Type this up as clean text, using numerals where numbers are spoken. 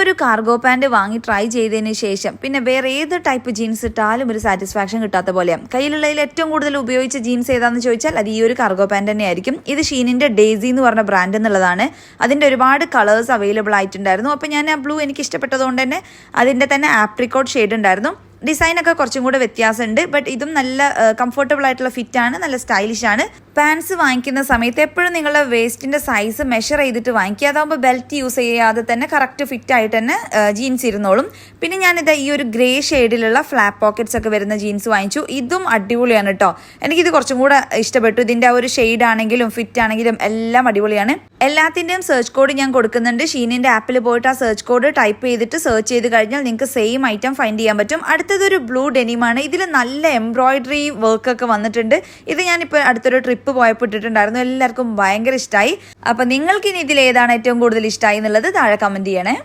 ഒരു cargo pant വാങ്ങി try ചെയ്തതിന് ശേഷം പിന്നെ വേറെ ഏത് ടൈപ്പ് ജീൻസ് ഇട്ടാലും ഒരു സാറ്റിസ്ഫാക്ഷൻ കിട്ടാത്ത പോലെയാണ്. കയ്യിലുള്ളതിൽ ഏറ്റവും കൂടുതൽ ഉപയോഗിച്ച ജീൻസ് ഏതാണെന്ന് ചോദിച്ചാൽ അത് ഈ ഒരു കാർഗോ പാൻറ് തന്നെയായിരിക്കും. ഇത് ഷീനിൻ്റെ ഡേസി എന്ന് പറഞ്ഞ ബ്രാൻഡ് എന്നുള്ളതാണ്. അതിൻ്റെ ഒരുപാട് കളേഴ്സ് അവൈലബിൾ ആയിട്ടുണ്ടായിരുന്നു. അപ്പോൾ ഞാൻ ആ ബ്ലൂ എനിക്ക് ഇഷ്ടപ്പെട്ടതുകൊണ്ട് തന്നെ അതിൻ്റെ തന്നെ ആപ്രിക്കോട്ട് ഷെയ്ഡ് ഉണ്ടായിരുന്നു. ഡിസൈനൊക്കെ കുറച്ചും കൂടെ വ്യത്യാസമുണ്ട്. ബട്ട് ഇതും നല്ല കംഫർട്ടബിൾ ആയിട്ടുള്ള ഫിറ്റാണ്, നല്ല സ്റ്റൈലിഷ് ആണ്. പാൻസ് വാങ്ങിക്കുന്ന സമയത്ത് എപ്പോഴും നിങ്ങളുടെ വേസ്റ്റിൻ്റെ സൈസ് മെഷർ ചെയ്തിട്ട് വാങ്ങിക്കുക. അതാകുമ്പോൾ ബെൽറ്റ് യൂസ് ചെയ്യാതെ തന്നെ കറക്റ്റ് ഫിറ്റ് ആയിട്ട് തന്നെ ജീൻസ് ഇരുന്നോളും. പിന്നെ ഞാനിത് ഈ ഒരു ഗ്രേ ഷെയ്ഡിലുള്ള ഫ്ലാപ്പ് പോക്കറ്റ്സ് ഒക്കെ വരുന്ന ജീൻസ് വാങ്ങിച്ചു. ഇതും അടിപൊളിയാണ് കേട്ടോ. എനിക്കിത് കുറച്ചും കൂടെ ഇഷ്ടപ്പെട്ടു. ഇതിൻ്റെ ആ ഒരു ഷെയ്ഡ് ആണെങ്കിലും ഫിറ്റ് ആണെങ്കിലും എല്ലാം അടിപൊളിയാണ്. എല്ലാത്തിൻ്റെയും സെർച്ച് കോഡ് ഞാൻ കൊടുക്കുന്നുണ്ട്. ഷീനിൻ്റെ ആപ്പിൽ പോയിട്ട് ആ സെർച്ച് കോഡ് ടൈപ്പ് ചെയ്തിട്ട് സെർച്ച് ചെയ്ത് കഴിഞ്ഞാൽ നിങ്ങൾക്ക് സെയിം ഐറ്റം ഫൈൻഡ് ചെയ്യാൻ പറ്റും. അടുത്തതൊരു ബ്ലൂ ഡെനിമാണ്. ഇതിൽ നല്ല എംബ്രോയിഡറി വർക്കൊക്കെ വന്നിട്ടുണ്ട്. ഇത് ഞാനിപ്പോൾ അടുത്തൊരു ട്രിപ്പ് പോയപ്പോൾ ഇട്ടിട്ടുണ്ടായിരുന്നു. എല്ലാവർക്കും ഭയങ്കര ഇഷ്ടമായി. അപ്പം നിങ്ങൾക്ക് ഇനി ഇതിൽ ഏതാണ് ഏറ്റവും കൂടുതൽ ഇഷ്ടമായി എന്നുള്ളത് താഴെ കമൻറ്റ് ചെയ്യണേ.